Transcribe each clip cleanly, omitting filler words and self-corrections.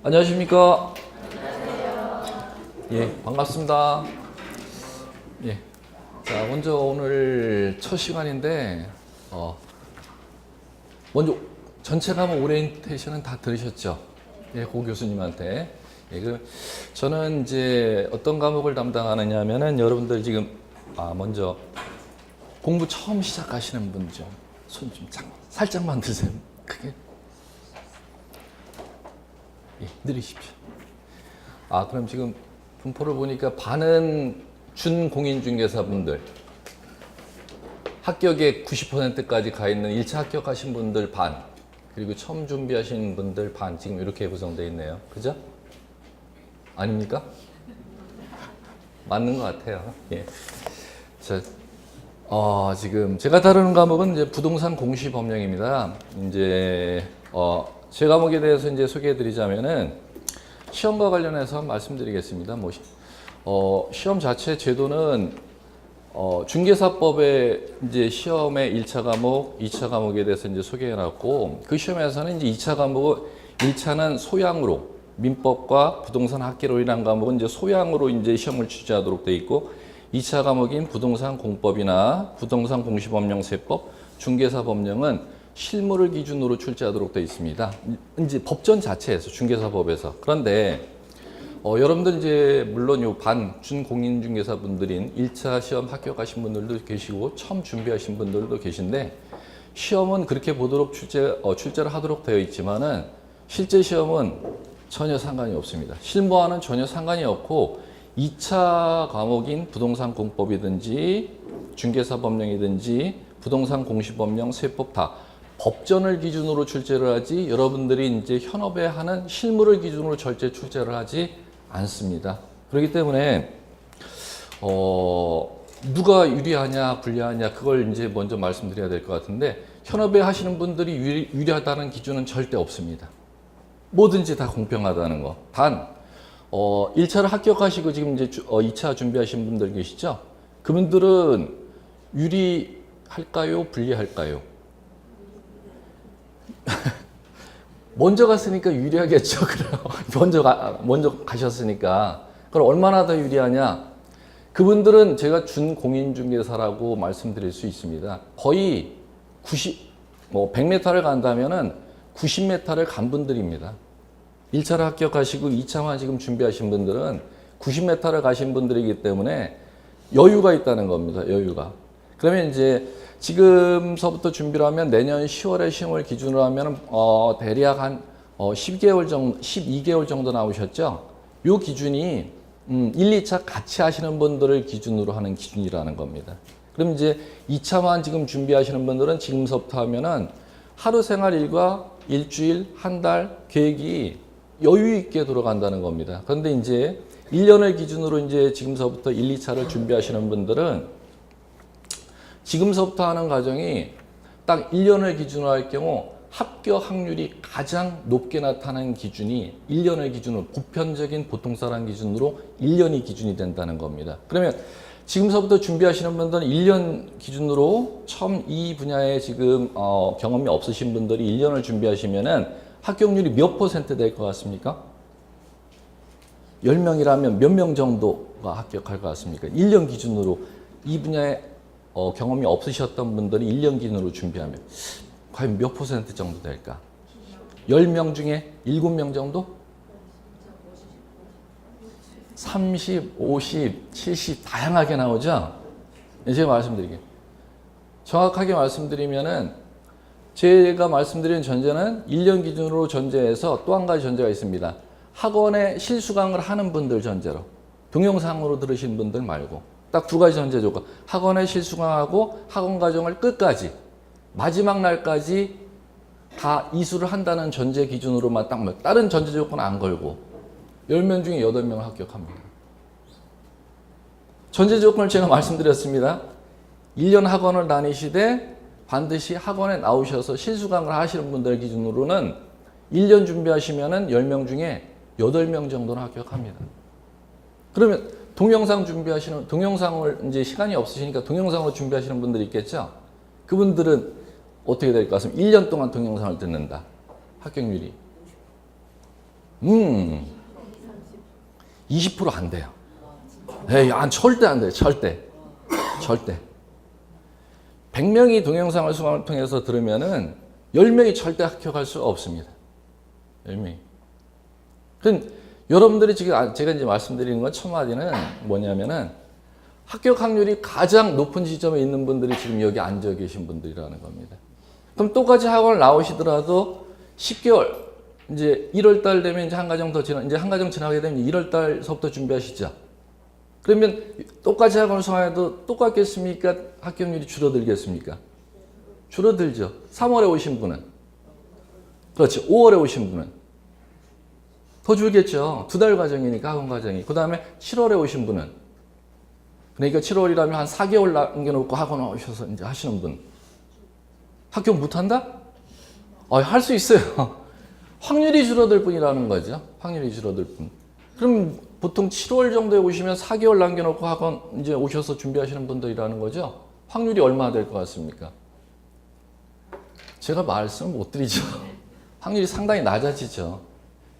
안녕하십니까? 예, 반갑습니다. 예. 자, 먼저 오늘 첫 시간인데, 먼저 전체 과목 오리엔테이션은 다 들으셨죠? 예, 고 교수님한테. 예, 저는 이제 어떤 과목을 담당하느냐 하면은 여러분들 지금, 먼저 공부 처음 시작하시는 분 좀, 손 좀 살짝만 드세요. 크게. 예, 느리십시오. 그럼 지금 분포를 보니까 반은 준공인중개사분들, 합격에 90%까지 가 있는 1차 합격하신 분들 반, 그리고 처음 준비하신 분들 반, 지금 이렇게 구성되어 있네요. 그죠? 아닙니까? 맞는 것 같아요. 예. 자, 지금 제가 다루는 과목은 이제 부동산 공시법령입니다. 이제, 제 과목에 대해서 이제 소개해 드리자면은 시험과 관련해서 말씀드리겠습니다. 시험 자체 제도는 중개사법의 이제 시험의 1차 과목, 2차 과목에 대해서 이제 소개해 놨고, 그 시험에서는 이제 2차 과목, 1차는 소양으로 민법과 부동산 학계론이라는 과목은 이제 소양으로 이제 시험을 취재하도록 되어 있고, 2차 과목인 부동산 공법이나 부동산 공시법령세법, 중개사법령은 실무를 기준으로 출제하도록 되어 있습니다. 이제 법전 자체에서 중개사법에서. 그런데 여러분들 이제 물론 요 반 준공인중개사분들인 1차 시험 합격하신 분들도 계시고 처음 준비하신 분들도 계신데, 시험은 그렇게 보도록 출제를 하도록 되어 있지만은 실제 시험은 전혀 상관이 없습니다. 실무와는 전혀 상관이 없고 2차 과목인 부동산 공법이든지 중개사법령이든지 부동산 공시법령 세법 다 법전을 기준으로 출제를 하지, 여러분들이 이제 현업에 하는 실무를 기준으로 절대 출제를 하지 않습니다. 그렇기 때문에 누가 유리하냐 불리하냐 그걸 이제 먼저 말씀드려야 될 것 같은데, 현업에 하시는 분들이 유리하다는 기준은 절대 없습니다. 뭐든지 다 공평하다는 거. 단 1차를 합격하시고 지금 이제 2차 준비하신 분들 계시죠? 그분들은 유리할까요? 불리할까요? 먼저 갔으니까 유리하겠죠. 먼저 가셨으니까. 그럼 얼마나 더 유리하냐? 그분들은 제가 준공인중개사라고 말씀드릴 수 있습니다. 거의 100m를 간다면은 90m를 간 분들입니다. 1차를 합격하시고 2차만 지금 준비하신 분들은 90m를 가신 분들이기 때문에 여유가 있다는 겁니다. 여유가. 그러면 이제 지금서부터 준비를 하면 내년 10월에 시험을 기준으로 하면 대략 한 12개월 정도 나오셨죠? 요 기준이 1, 2차 같이 하시는 분들을 기준으로 하는 기준이라는 겁니다. 그럼 이제 2차만 지금 준비하시는 분들은 지금서부터 하면은 하루 생활 일과 일주일, 한 달 계획이 여유 있게 돌아간다는 겁니다. 그런데 이제 1년을 기준으로 이제 지금서부터 1, 2차를 준비하시는 분들은 지금서부터 하는 과정이 딱 1년을 기준으로 할 경우 합격 확률이 가장 높게 나타나는 기준이 1년을 기준으로, 보편적인 보통사람 기준으로 1년이 기준이 된다는 겁니다. 그러면 지금서부터 준비하시는 분들은 1년 기준으로 처음 이 분야에 지금 경험이 없으신 분들이 1년을 준비하시면은 합격률이 몇 % 될 것 같습니까? 10명이라면 몇 명 정도가 합격할 것 같습니까? 1년 기준으로 이 분야에 경험이 없으셨던 분들이 1년 기준으로 준비하면 과연 몇 % 정도 될까? 10명 중에 7명 정도? 30, 50, 70 다양하게 나오죠? 제가 말씀드릴게요. 정확하게 말씀드리면은 제가 말씀드린 전제는 1년 기준으로 전제해서 또 한 가지 전제가 있습니다. 학원에 실수강을 하는 분들 전제로, 동영상으로 들으신 분들 말고 딱 두 가지 전제 조건. 학원에 실수강하고 학원 과정을 끝까지 마지막 날까지 다 이수를 한다는 전제 기준으로만 딱, 다른 전제 조건 안 걸고 10명 중에 8명을 합격합니다. 전제 조건을 제가 말씀드렸습니다. 1년 학원을 다니시되 반드시 학원에 나오셔서 실수강을 하시는 분들 기준으로는 1년 준비하시면은 10명 중에 8명 정도는 합격합니다. 그러면 동영상을 이제 시간이 없으시니까 동영상으로 준비하시는 분들이 있겠죠? 그분들은 어떻게 될 것 같습니까? 1년 동안 동영상을 듣는다. 합격률이 음, 20% 안 돼요. 에이, 절대 안 돼요. 절대. 100명이 동영상을 수강을 통해서 들으면은 10명이 절대 합격할 수 없습니다. 10명이. 그럼 여러분들이 지금 제가 이제 말씀드리는 건 첫 마디는 뭐냐면은 합격 확률이 가장 높은 지점에 있는 분들이 지금 여기 앉아 계신 분들이라는 겁니다. 그럼 똑같이 학원을 나오시더라도 10개월, 이제 1월 달 되면 이제 한 과정 더 이제 한 과정 지나게 되면 1월 달서부터 준비하시죠. 그러면 똑같이 학원을 수강해도 똑같겠습니까? 합격률이 줄어들겠습니까? 줄어들죠. 3월에 오신 분은. 그렇지. 5월에 오신 분은. 더 줄겠죠. 2달 과정이니까 학원 과정이. 그 다음에 7월에 오신 분은. 그러니까 7월이라면 한 4개월 남겨놓고 학원 오셔서 이제 하시는 분. 합격 못한다? 할 수 있어요. 확률이 줄어들 뿐이라는 거죠. 확률이 줄어들 뿐. 그럼 보통 7월 정도에 오시면 4개월 남겨놓고 학원 이제 오셔서 준비하시는 분들이라는 거죠. 확률이 얼마나 될 것 같습니까? 제가 말씀을 못 드리죠. 확률이 상당히 낮아지죠.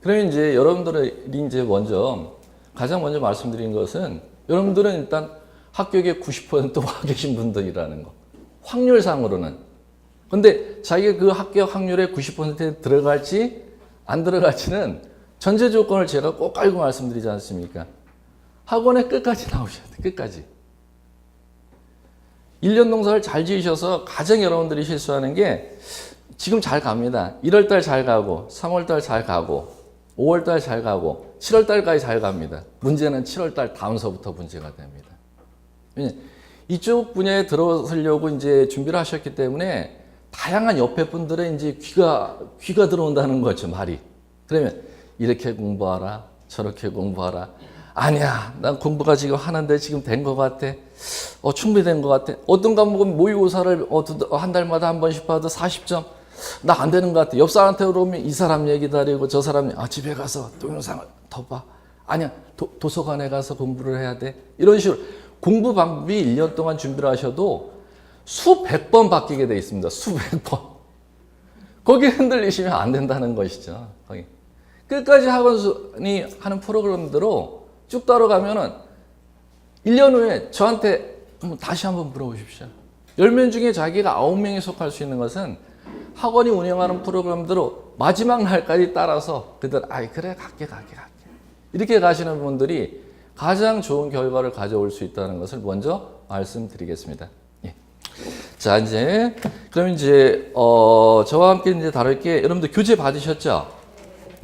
그러면 이제 여러분들이 이제 가장 먼저 말씀드린 것은 여러분들은 일단 합격의 90%와 계신 분들이라는 거. 확률상으로는. 근데 자기가 그 합격 확률의 90%에 들어갈지 안 들어갈지는 전제 조건을 제가 꼭 알고 말씀드리지 않습니까? 학원에 끝까지 나오셔야 돼. 끝까지. 1년 농사를 잘 지으셔서 가장 여러분들이 실수하는 게 지금 잘 갑니다. 1월 달 잘 가고 3월 달 잘 가고 5월 달 잘 가고 7월 달까지 잘 갑니다. 문제는 7월 달 다음서부터 문제가 됩니다. 이쪽 분야에 들어서려고 이제 준비를 하셨기 때문에 다양한 옆에 분들의 이제 귀가 들어온다는 거죠, 말이. 그러면 이렇게 공부하라, 저렇게 공부하라. 아니야, 난 공부가 지금 하는데 지금 된 것 같아. 충분히 된 것 같아. 어떤 과목은 모의고사를 한 달마다 한 번씩 봐도 40점. 나 안 되는 것 같아. 옆 사람한테 물어보면 이 사람 얘기 다르고 저 사람 집에 가서 동영상을 더 봐. 아니야, 도서관에 가서 공부를 해야 돼. 이런 식으로 공부 방법이 1년 동안 준비를 하셔도 수백 번 바뀌게 돼 있습니다. 수백 번. 거기에 흔들리시면 안 된다는 것이죠. 거기. 끝까지 학원이 하는 프로그램대로 쭉 따라가면은 1년 후에 저한테 다시 한번 물어보십시오. 10명 중에 자기가 9명이 속할 수 있는 것은 학원이 운영하는 프로그램대로 마지막 날까지 따라서 그들 그래 갈게 이렇게 가시는 분들이 가장 좋은 결과를 가져올 수 있다는 것을 먼저 말씀드리겠습니다. 예. 자, 이제 그럼 이제 저와 함께 이제 다룰 게 여러분들 교재 받으셨죠?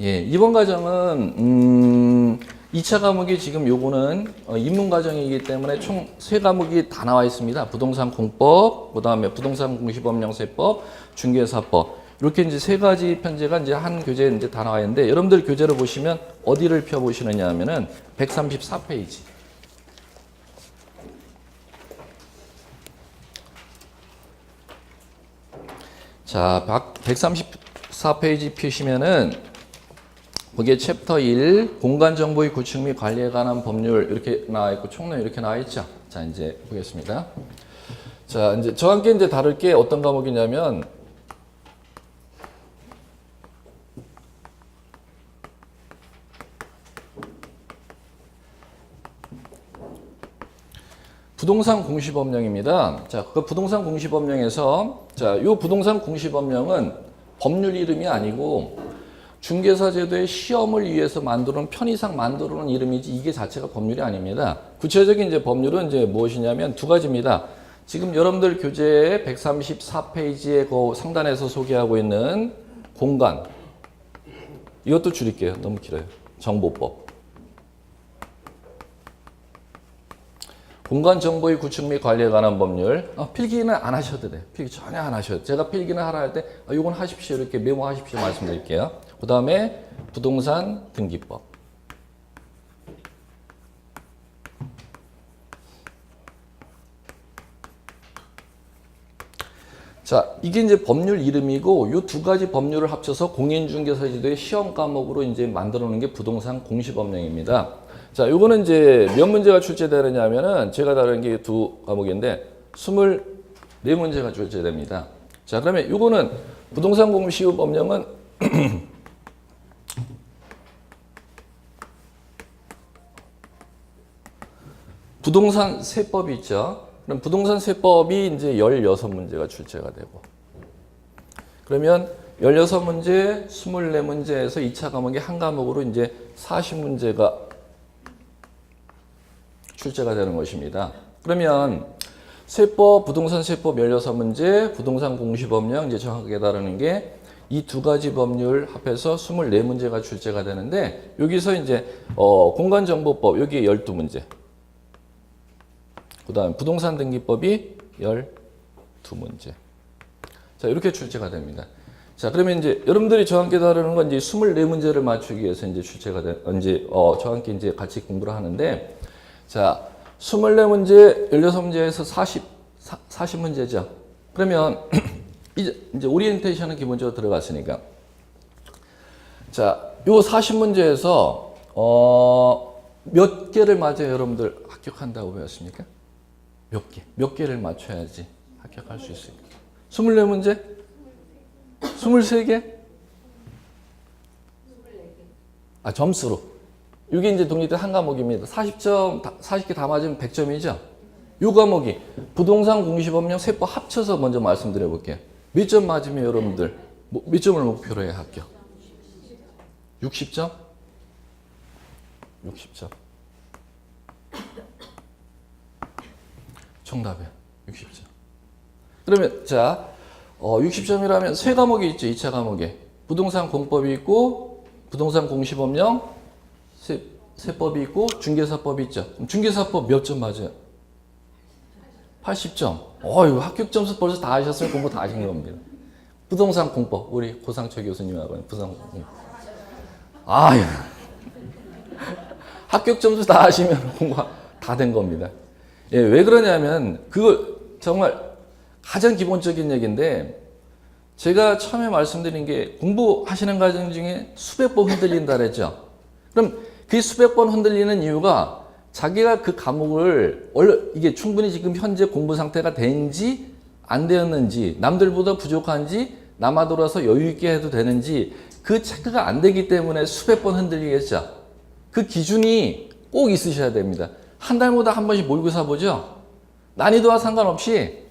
예, 이번 과정은 2차 과목이 지금 요거는 입문 과정이기 때문에 총 3과목이 다 나와 있습니다. 부동산 공법, 그다음에 부동산 공시법령세법, 중개사법. 이렇게 이제 3가지 편제가 이제 한 교재에 이제 다 나와 있는데 여러분들 교재를 보시면 어디를 펴 보시느냐 하면은 134페이지. 자, 134페이지 펴시면은 거기에 챕터 1 공간정보의 구축 및 관리에 관한 법률 이렇게 나와 있고 총론 이렇게 나와 있죠. 자, 이제 보겠습니다. 자, 이제 저와 함께 이제 다룰 게 어떤 과목이냐면 부동산 공시법령입니다. 자, 그 부동산 공시법령에서 자, 요 부동산 공시법령은 법률 이름이 아니고 중개사 제도의 시험을 위해서 만들어놓은 편의상 만들어놓은 이름이지 이게 자체가 법률이 아닙니다. 구체적인 이제 법률은 이제 무엇이냐면 2가지입니다. 지금 여러분들 교재의 134페이지의 그 상단에서 소개하고 있는 공간 이것도 줄일게요. 너무 길어요. 정보법. 공간 정보의 구축 및 관리에 관한 법률. 필기는 안 하셔도 돼요. 필기 전혀 안 하셔도 돼요. 제가 필기는 하라 할 때 이건 하십시오. 이렇게 메모하십시오. 말씀드릴게요. 그 다음에 부동산 등기법. 자, 이게 이제 법률 이름이고 이 2가지 법률을 합쳐서 공인중개사 제도의 시험 과목으로 이제 만들어 놓은 게 부동산 공시법령입니다. 자, 요거는 이제 몇 문제가 출제되느냐면은 제가 다룬 게 2과목인데 24문제가 출제됩니다. 자, 그러면 요거는 부동산 공시법령은 부동산 세법이 있죠. 그럼 부동산 세법이 이제 16문제가 출제가 되고. 그러면 16문제, 24문제에서 2차 과목이 한 과목으로 이제 40문제가 출제가 되는 것입니다. 그러면 세법, 부동산 세법 16문제, 부동산 공시법령 이제 정확하게 다루는 게 이 두 가지 법률 합해서 24문제가 출제가 되는데 여기서 이제 공간정보법 여기에 12문제. 그다음 부동산 등기법이 12문제. 자, 이렇게 출제가 됩니다. 자, 그러면 이제 여러분들이 정확히 다루는 건 이제 24문제를 맞추기 위해서 이제 출제가 정확히 이제 같이 공부를 하는데 자, 24문제, 16문제에서 40문제죠. 그러면 이제 오리엔테이션은 기본적으로 들어갔으니까. 자, 요 40문제에서 몇 개를 맞아야 여러분들 합격한다고 배웠습니까? 몇 개? 몇 개를 맞춰야지 합격할 수 있습니까? 24문제? 23개? 아, 점수로. 이게 이제 독립대 한 과목입니다. 40개 다 맞으면 100점이죠? 요 과목이 부동산 공시법령 세법 합쳐서 먼저 말씀드려 볼게요. 몇 점 맞으면 여러분들 몇 점을 목표로 해야 합격? 60점? 60점. 정답이야. 60점. 그러면 자, 60점이라면 세 과목이 있죠. 2차 과목에. 부동산 공법이 있고 부동산 공시법령 세법이 있고 중개사법이 있죠. 그럼 중개사법 몇 점 맞아요? 80점. 이거 합격 점수 벌써 다 하셨으면 공부 다 하신 겁니다. 부동산 공법 우리 고상철 교수님하고 부동산 공법. 아유. 합격 점수 다 하시면 공부 다 된 겁니다. 예, 왜 그러냐면 그거 정말 가장 기본적인 얘기인데 제가 처음에 말씀드린 게 공부하시는 과정 중에 수백 번 흔들린다 그랬죠. 그럼 그 수백 번 흔들리는 이유가 자기가 그 과목을 이게 충분히 지금 현재 공부 상태가 된지 안 되었는지 남들보다 부족한지 남아돌아서 여유 있게 해도 되는지 그 체크가 안 되기 때문에 수백 번 흔들리겠죠. 그 기준이 꼭 있으셔야 됩니다. 한 달마다 한 번씩 모의고사 보죠. 난이도와 상관없이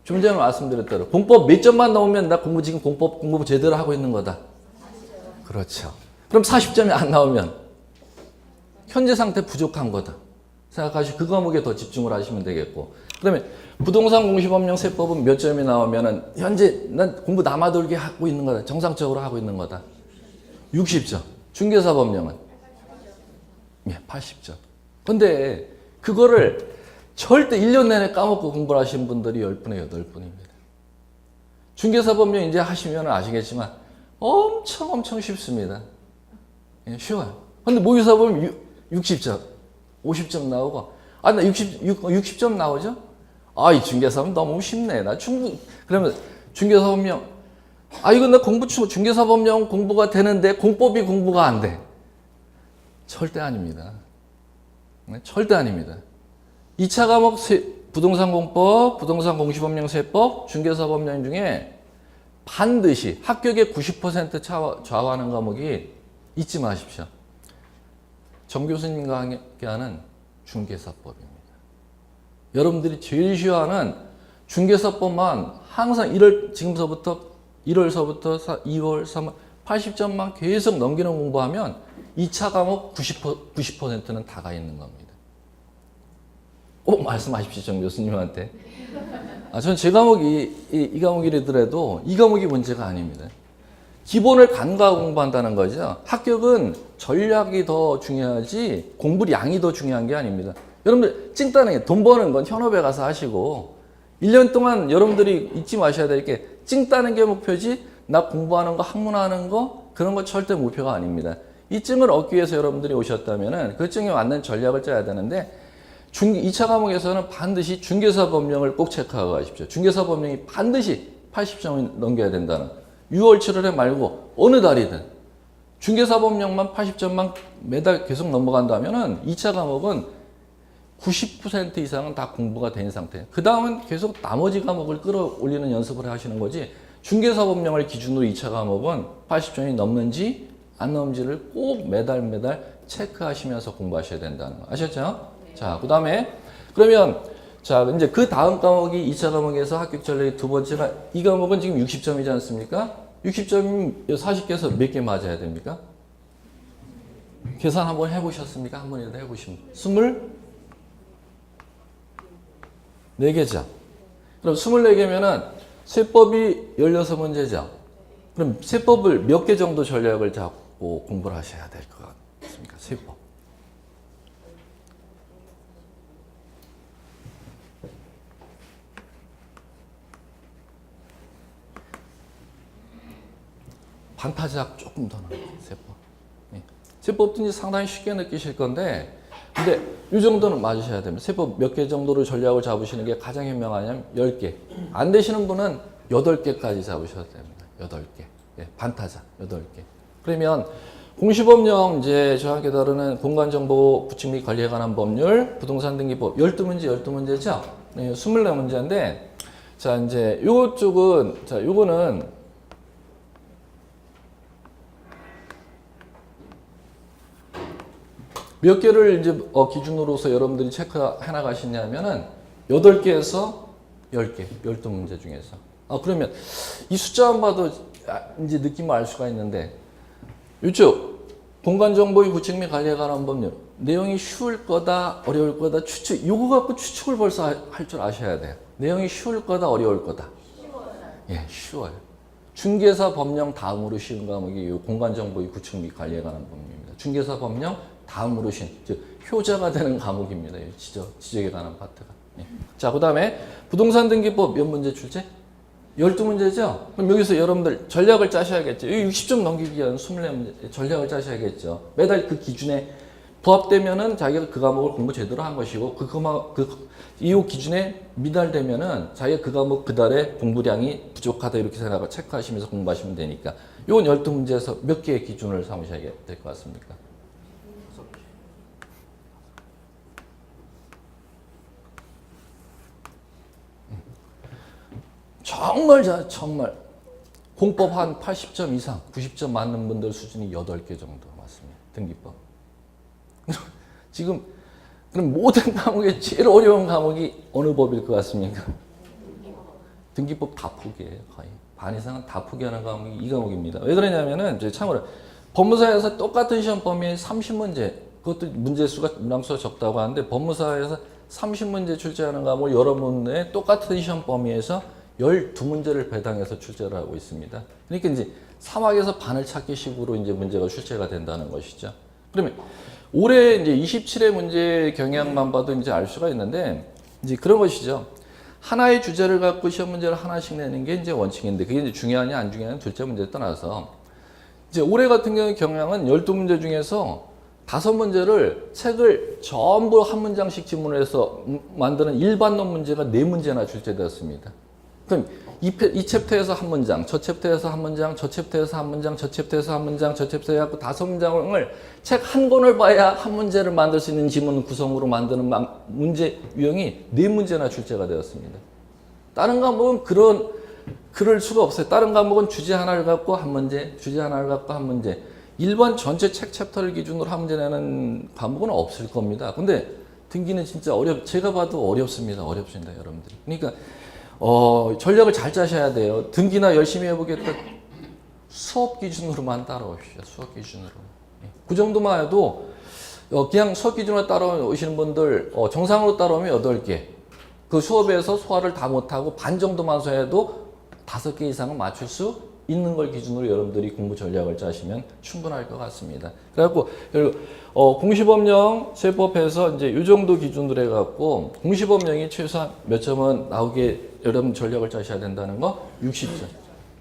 좀 전에 말씀드렸대로 공법 몇 점만 나오면 나 지금 공부 제대로 하고 있는 거다. 그렇죠. 그럼 40점이 안 나오면 현재 상태 부족한 거다. 생각하시고 그 과목에 더 집중을 하시면 되겠고. 그러면 부동산 공시법령 세법은 몇 점이 나오면은 현재 난 공부 남아돌게 하고 있는 거다. 정상적으로 하고 있는 거다. 60점. 중개사법령은 80점. 근데 그거를 절대 1년 내내 까먹고 공부를 하신 분들이 10분에 8분입니다. 중개사법령 이제 하시면 아시겠지만 엄청 쉽습니다. 쉬워요. 근데 모의고사 보면 60점, 50점 나오고 나 60점 나오죠? 이 중개사법 너무 쉽네. 그러면 중개사법령 이건 나 중개사법령 공부가 되는데 공법이 공부가 안 돼. 절대 아닙니다. 절대 아닙니다. 2차 과목 부동산 공법, 부동산 공시법령 세법, 중개사법령 중에 반드시 합격의 90% 좌우하는 과목이 잊지 마십시오. 정 교수님과 함께 하는 중개사법입니다. 여러분들이 제일 쉬워하는 중개사법만 항상 지금서부터 1월서부터 2월, 3월 80점만 계속 넘기는 공부하면 2차 과목 90%는 다 가 있는 겁니다. 말씀하십시오, 정 교수님한테. 전 제 과목이 이 과목이라도 이 과목이 문제가 아닙니다. 기본을 간과하고 공부한다는 거죠. 합격은 전략이 더 중요하지 공부량이 더 중요한 게 아닙니다. 여러분들 찡따는 돈 버는 건 현업에 가서 하시고 1년 동안 여러분들이 잊지 마셔야 될 게 찡따는 게 목표지 나 공부하는 거 학문하는 거 그런 거 절대 목표가 아닙니다. 이 증을 얻기 위해서 여러분들이 오셨다면 그 증에 맞는 전략을 짜야 되는데 2차 과목에서는 반드시 중개사법령을 꼭 체크하고 가십시오. 중개사법령이 반드시 80점을 넘겨야 된다는 6월, 7월에 말고 어느 달이든 중개사법령만 80점만 매달 계속 넘어간다면 2차 과목은 90% 이상은 다 공부가 된 상태. 그 다음은 계속 나머지 과목을 끌어올리는 연습을 하시는 거지 중개사법령을 기준으로 2차 과목은 80점이 넘는지 안 넘는지를 꼭 매달 체크하시면서 공부하셔야 된다는 거 아셨죠? 자, 그 다음에 그러면 자, 이제 그 다음 과목이 2차 과목에서 합격 전략의 두 번째가 이 과목은 지금 60점이지 않습니까? 60점이면 40개에서 몇 개 맞아야 됩니까? 계산 한번 해보셨습니까? 한 번이라도 해보시면 24개죠. 그럼 24개면은 세법이 16문제죠. 그럼 세법을 몇 개 정도 전략을 잡고 공부를 하셔야 될 것 같습니까? 세법. 반타작 조금 더 나아요. 세법. 예. 세법도 이제 상당히 쉽게 느끼실 건데, 근데 이 정도는 맞으셔야 됩니다. 세법 몇 개 정도로 전략을 잡으시는 게 가장 현명하냐면 10개. 안 되시는 분은 8개까지 잡으셔도 됩니다. 8개. 예, 반타작 8개. 그러면 공시법령 이제 정확히 다루는 공간정보 구축 및 관리에 관한 법률, 부동산 등기법 12문제죠? 네, 24문제인데, 자, 이제 요 쪽은, 자, 요거는 몇 개를 이제 기준으로서 여러분들이 체크해 나가시냐면은 8개에서 10개, 12문제 중에서. 그러면 이 숫자만 봐도 이제 느낌을 알 수가 있는데, 이쪽 공간정보의 구축 및 관리에 관한 법률 내용이 쉬울 거다, 어려울 거다, 추측. 요거 갖고 추측을 벌써 할 줄 아셔야 돼요. 내용이 쉬울 거다, 어려울 거다. 예, 쉬워요. 중개사 법령 다음으로 쉬운 과목이 이 공간정보의 구축 및 관리에 관한 법률입니다. 중개사 법령 다음으로 쉬운, 즉 효자가 되는 과목입니다. 지적에 관한 파트가. 예. 자, 그 다음에 부동산 등기법 몇 문제 출제? 12문제죠? 그럼 여기서 여러분들 전략을 짜셔야겠죠. 60점 넘기기 위한 24문제 전략을 짜셔야겠죠. 매달 그 기준에 부합되면은 자기가 그 과목을 공부 제대로 한 것이고, 이 기준에 미달되면은 자기가 그 과목 그 달에 공부량이 부족하다 이렇게 생각하고 체크하시면서 공부하시면 되니까, 이건 12문제에서 몇 개의 기준을 삼으셔야 될 것 같습니까? 정말 공법 한 80점 이상, 90점 맞는 분들 수준이 8개 정도 맞습니다. 등기법. 지금 그럼 모든 과목에 제일 어려운 과목이 어느 법일 것 같습니까? 등기법 다 포기해요. 거의 반 이상은 다 포기하는 과목이 이 과목입니다. 왜 그러냐면은 참고로 법무사에서 똑같은 시험 범위에 30문제, 그것도 문항수가 적다고 하는데, 법무사에서 30문제 출제하는 과목을 여러분의 똑같은 시험 범위에서 12문제를 배당해서 출제를 하고 있습니다. 그러니까 이제 3학에서 반을 찾기 식으로 이제 문제가 출제가 된다는 것이죠. 그러면 올해 이제 27회 문제 경향만 봐도 이제 알 수가 있는데, 이제 그런 것이죠. 하나의 주제를 갖고 시험 문제를 하나씩 내는 게 이제 원칙인데, 그게 이제 중요하냐 안 중요하냐 둘째 문제에 떠나서, 이제 올해 같은 경우 경향은 12문제 중에서 5문제를 책을 전부 한 문장씩 지문해서 만드는 일반론 문제가 4문제나 출제되었습니다. 그럼 이 챕터에서 한 문장, 저 챕터에서 한 문장, 저 챕터에서 한 문장, 저 챕터에서 한 문장, 저 챕터에 갖고 5문장을 책 한 권을 봐야 한 문제를 만들 수 있는 지문 구성으로 만드는 문제 유형이 4문제나 출제가 되었습니다. 다른 과목은 그럴 수가 없어요. 다른 과목은 주제 하나를 갖고 한 문제, 주제 하나를 갖고 한 문제. 일반 전체 책 챕터를 기준으로 한 문제 내는 과목은 없을 겁니다. 근데 등기는 진짜 제가 봐도 어렵습니다, 여러분들. 그러니까 전략을 잘 짜셔야 돼요. 등기나 열심히 해보겠다. 수업 기준으로만 따라오십시오. 수업 기준으로. 그 정도만 해도 그냥 수업 기준으로 따라오시는 분들 정상으로 따라오면 8개. 그 수업에서 소화를 다 못하고 반 정도만 해도 5개 이상은 맞출 수 있는 걸 기준으로 여러분들이 공부 전략을 짜시면 충분할 것 같습니다. 그래갖고 공시법령 세법에서 이제 이 정도 기준으로 해갖고 공시법령이 최소한 몇 점은 나오게 여러분 전략을 짜셔야 된다는 거 60점,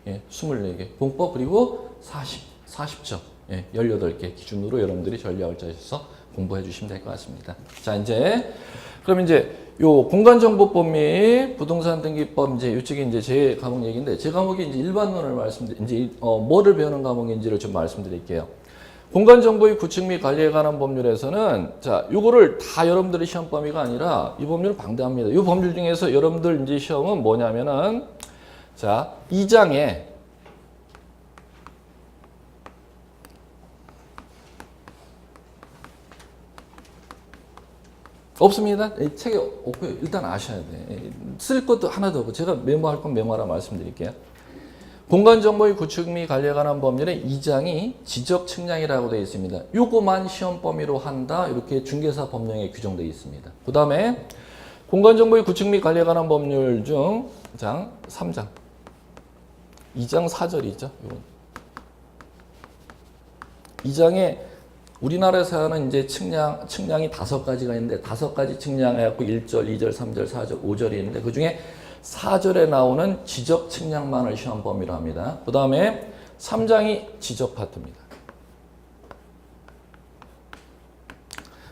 예, 24개 공법 그리고 40점, 예, 18개 기준으로 여러분들이 전략을 짜셔서 공부해 주시면 될 것 같습니다. 자, 그럼 이제 요 공간정보법 및 부동산 등기법 이쪽이 이제 제 과목 얘기인데, 제 과목이 이제 일반론을 뭐를 배우는 과목인지를 좀 말씀드릴게요. 공간정보의 구축 및 관리에 관한 법률에서는 요거를 다 여러분들의 시험 범위가 아니라 이 법률은 방대합니다. 이 법률 중에서 여러분들 이제 시험은 뭐냐면은 2장에 없습니다. 이 책에 없고요. 일단 아셔야 돼. 쓸 것도 하나도 없고 제가 메모할 건 메모하라 말씀드릴게요. 공간정보의 구축 및 관리에 관한 법률의 2장이 지적 측량이라고 되어 있습니다. 요거만 시험 범위로 한다. 이렇게 중개사 법령에 규정되어 있습니다. 그 다음에 공간정보의 구축 및 관리에 관한 법률 중 장 3장 2장 4절이죠. 요건. 2장에 우리나라에서 하는 이제 측량이 5가지가 있는데 5가지 측량해갖고 1절, 2절, 3절, 4절, 5절이 있는데 그 중에 4절에 나오는 지적 측량만을 시험 범위로 합니다. 그 다음에 3장이 지적 파트입니다.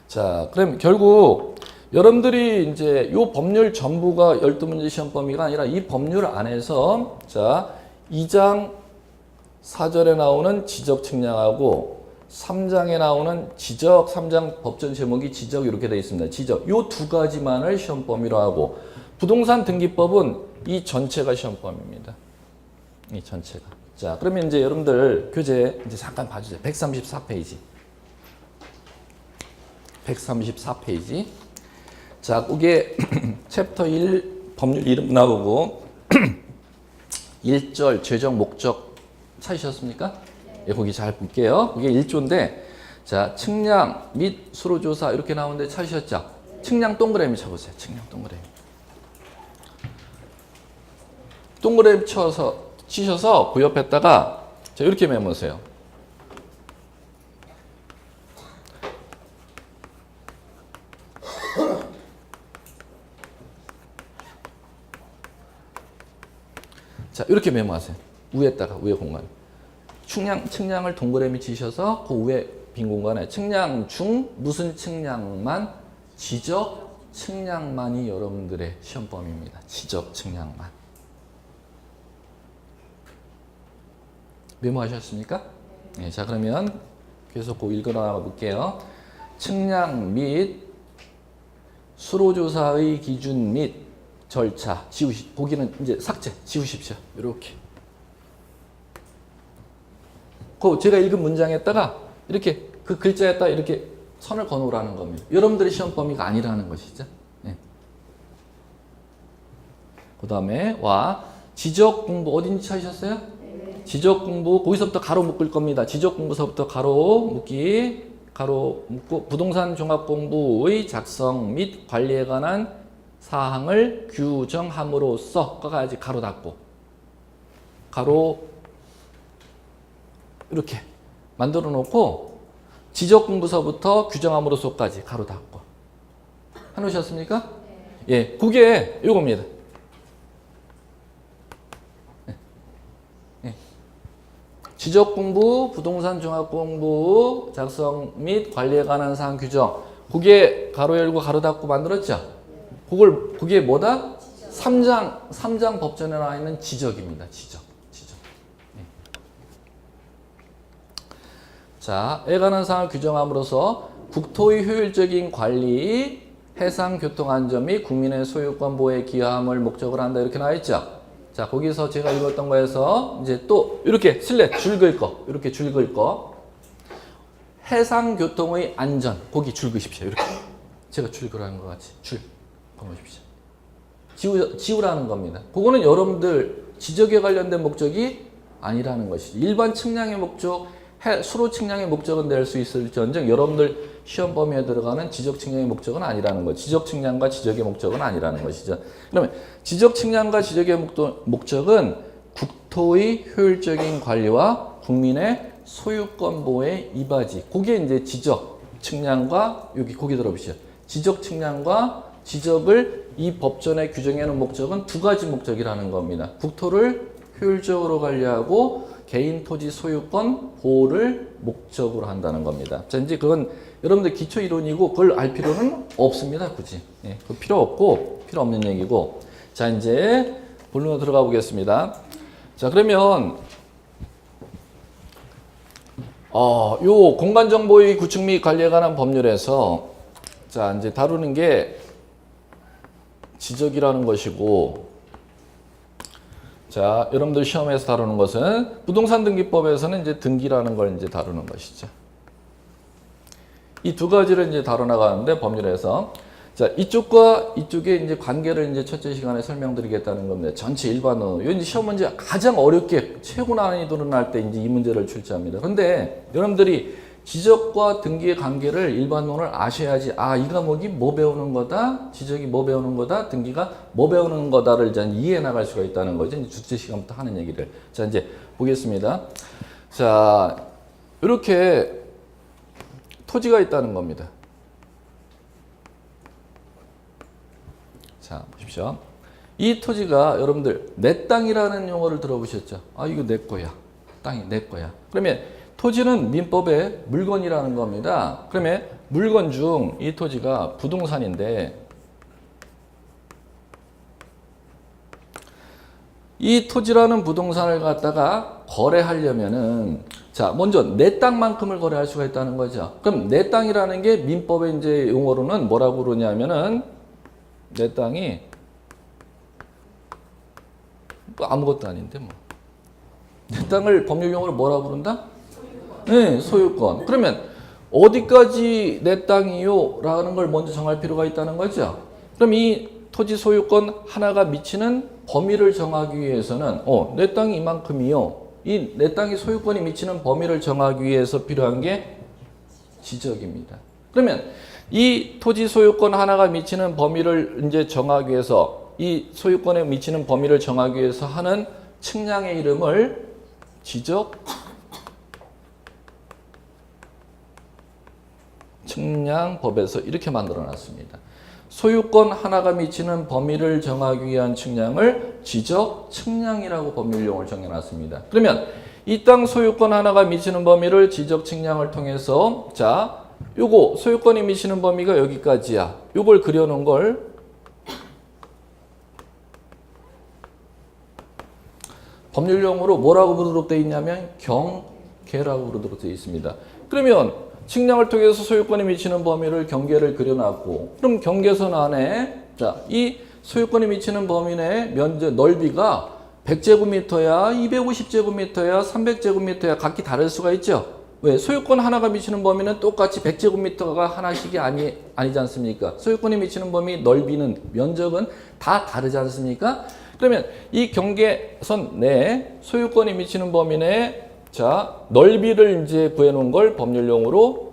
자, 그럼 결국 여러분들이 이제 요 법률 전부가 12문제 시험 범위가 아니라 이 법률 안에서 자, 2장 4절에 나오는 지적 측량하고 3장에 나오는 지적, 3장 법전 제목이 지적 이렇게 되어 있습니다. 지적. 요 두 가지만을 시험 범위로 하고 부동산 등기법은 이 전체가 시험 범위입니다. 이 전체가. 자, 그러면 이제 여러분들 교재 이제 잠깐 봐주세요. 134페이지. 134페이지. 자, 그게 챕터 1 법률 이름 나오고 1절 최종 목적 찾으셨습니까? 예, 거기 잘 볼게요. 그게 1조인데 자, 측량 및 수로조사 이렇게 나오는데 찾으셨죠? 측량 동그라미 쳐보세요. 측량 동그라미. 동그라미 치셔서 그 옆에다가 자, 이렇게 메모세요. 자, 이렇게 메모하세요. 위에다가, 위에 공간. 측량을 동그라미 치셔서 그 위에 빈 공간에 측량 중 무슨 측량만, 지적 측량만이 여러분들의 시험 범위입니다. 지적 측량만. 메모하셨습니까? 네, 자, 그러면 계속 그 읽어나가 볼게요. 측량 및 수로조사의 기준 및 절차 거기는 이제 삭제 지우십시오. 이렇게. 그 제가 읽은 문장에다가 이렇게 그 글자에다가 이렇게 선을 그어놓으라는 겁니다. 여러분들의 시험 범위가 아니라는 것이죠. 네. 그 다음에 와 지적 공부 어딘지 찾으셨어요? 네. 지적 공부 거기서부터 가로 묶을 겁니다. 지적 공부서부터 가로 묶고 부동산 종합 공부의 작성 및 관리에 관한 사항을 규정함으로써 가야지 가로 닫고 가로 이렇게 만들어 놓고 지적 공부서부터 규정함으로써까지 가로 닫고 해놓으셨습니까? 네. 예, 그게 이겁니다. 예. 예. 지적 공부, 부동산 종합 공부 작성 및 관리에 관한 사항 규정 그게 가로 열고 가로 닫고 만들었죠? 그게 뭐다? 3장 법전에 나와 있는 지적입니다. 지적. 네. 자, 에 관한 사항을 규정함으로써 국토의 효율적인 관리, 해상 교통 안전 및 국민의 소유권 보호에 기여함을 목적으로 한다. 이렇게 나와 있죠? 자, 거기서 제가 읽었던 거에서 이제 또 이렇게 슬랫 줄 긋고 해상 교통의 안전 거기 줄 그십시오. 이렇게 제가 줄 그라는 것 같이 줄 보십시오. 지우라는 겁니다. 그거는 여러분들 지적에 관련된 목적이 아니라는 것이죠. 일반 측량의 목적, 수로 측량의 목적은 될 수 있을지언정 여러분들 시험 범위에 들어가는 지적 측량의 목적은 아니라는 거죠. 지적 측량과 지적의 목적은 아니라는 것이죠. 그러면 지적 측량과 지적의 목적은 국토의 효율적인 관리와 국민의 소유권 보호에 이바지. 그게 이제 지적 측량과 거기 들어보시죠. 지적 측량과 지적을 이 법전에 규정해 놓은 목적은 두 가지 목적이라는 겁니다. 국토를 효율적으로 관리하고 개인 토지 소유권 보호를 목적으로 한다는 겁니다. 자, 이제 그건 여러분들 기초 이론이고 그걸 알 필요는 없습니다. 굳이. 예, 그 필요 없는 얘기고. 자, 이제 본론으로 들어가 보겠습니다. 자, 그러면 요 공간정보의 구축 및 관리에 관한 법률에서 자, 이제 다루는 게 지적이라는 것이고, 자, 여러분들 시험에서 다루는 것은 부동산 등기법에서는 이제 등기라는 걸 이제 다루는 것이죠. 이 두 가지를 이제 다뤄나가는데 법률에서 자, 이쪽과 이쪽의 이제 관계를 이제 첫째 시간에 설명드리겠다는 겁니다. 전체 일반어. 이제 시험 문제 가장 어렵게 최고 난이도로 날 때 이제 이 문제를 출제합니다. 그런데 여러분들이 지적과 등기의 관계를 일반론을 아셔야지, 아, 이 과목이 뭐 배우는 거다, 지적이 뭐 배우는 거다, 등기가 뭐 배우는 거다를 이제 이해해 나갈 수가 있다는 거죠. 이제 둘째 시간부터 하는 얘기를. 자, 이제 보겠습니다. 자, 이렇게 토지가 있다는 겁니다. 자, 보십시오. 이 토지가 여러분들 내 땅이라는 용어를 들어보셨죠? 아, 이거 내 거야. 땅이 내 거야. 그러면 토지는 민법의 물건이라는 겁니다. 그러면 물건 중 이 토지가 부동산인데 이 토지라는 부동산을 갖다가 거래하려면은 자, 먼저 내 땅만큼을 거래할 수가 있다는 거죠. 그럼 내 땅이라는 게 민법의 이제 용어로는 뭐라고 그러냐면은 내 땅이 뭐 아무것도 아닌데 뭐. 내 땅을 법률 용어로 뭐라고 부른다? 네, 소유권. 그러면 어디까지 내 땅이요? 라는 걸 먼저 정할 필요가 있다는 거죠. 그럼 이 토지 소유권 하나가 미치는 범위를 정하기 위해서는 내 땅이 이만큼이요. 이 내 땅이 소유권이 미치는 범위를 정하기 위해서 필요한 게 지적입니다. 그러면 이 토지 소유권 하나가 미치는 범위를 이제 정하기 위해서 이 소유권에 미치는 범위를 정하기 위해서 하는 측량의 이름을 지적 측량법에서 이렇게 만들어 놨습니다. 소유권 하나가 미치는 범위를 정하기 위한 측량을 지적 측량이라고 법률용어를 정해 놨습니다. 그러면 이 땅 소유권 하나가 미치는 범위를 지적 측량을 통해서 자, 요거 소유권이 미치는 범위가 여기까지야. 요걸 그려놓은 걸 법률용어로 뭐라고 부르도록 되어 있냐면 경계라고 부르도록 되어 있습니다. 그러면 측량을 통해서 소유권이 미치는 범위를 경계를 그려놨고, 그럼 경계선 안에 자, 이 소유권이 미치는 범위 내 면적 넓이가 100제곱미터야, 250제곱미터야, 300제곱미터야 각기 다를 수가 있죠. 왜? 소유권 하나가 미치는 범위는 똑같이 100제곱미터가 하나씩이 아니지 않습니까? 소유권이 미치는 범위 넓이는 면적은 다 다르지 않습니까? 그러면 이 경계선 내에 소유권이 미치는 범위 내에 자, 넓이를 이제 구해놓은 걸 법률용어로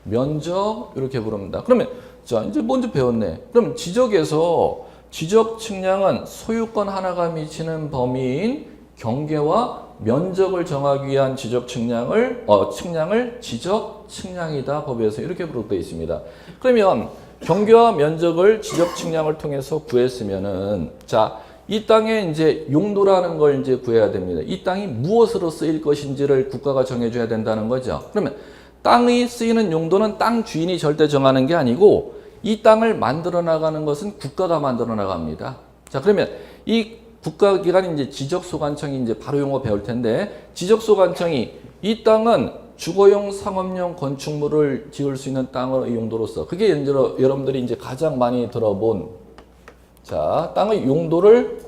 면적 이렇게 부릅니다. 그러면 자, 이제 먼저 배웠네. 그럼 지적에서 지적 측량은 소유권 하나가 미치는 범위인 경계와 면적을 정하기 위한 지적 측량을 지적 측량이다 법에서 이렇게 부르되어 있습니다. 그러면 경계와 면적을 지적 측량을 통해서 구했으면은 자, 이 땅의 이제 용도라는 걸 이제 구해야 됩니다. 이 땅이 무엇으로 쓰일 것인지를 국가가 정해줘야 된다는 거죠. 그러면 땅이 쓰이는 용도는 땅 주인이 절대 정하는 게 아니고 이 땅을 만들어 나가는 것은 국가가 만들어 나갑니다. 자, 그러면 이 국가기관이 이제 지적소관청이 이제 바로 용어 배울 텐데 지적소관청이 이 땅은 주거용, 상업용 건축물을 지을 수 있는 땅의 용도로서 그게 여러분들이 이제 가장 많이 들어본 자, 땅의 용도를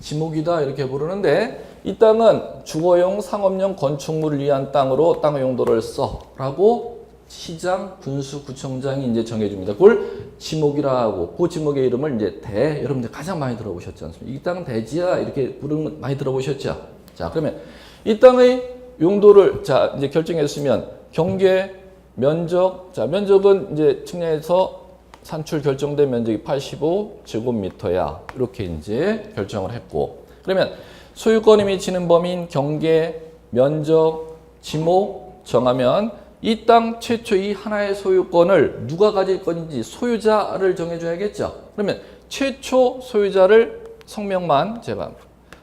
지목이다 이렇게 부르는데 이 땅은 주거용, 상업용 건축물을 위한 땅으로 땅의 용도를 써라고 시장, 군수, 구청장이 이제 정해줍니다. 그걸 지목이라 하고 그 지목의 이름을 이제 여러분들 가장 많이 들어보셨지 않습니까? 이 땅은 대지야 이렇게 부르는 거 많이 들어보셨죠? 자, 그러면 이 땅의 용도를 자 이제 결정했으면 경계, 면적, 자 면적은 이제 측량해서 산출 결정된 면적이 85제곱미터야. 이렇게 이제 결정을 했고. 그러면 소유권이 미치는 범위인 경계, 면적, 지목 정하면 이 땅 최초 이 하나의 소유권을 누가 가질 건지 소유자를 정해줘야겠죠. 그러면 최초 소유자를 성명만 제가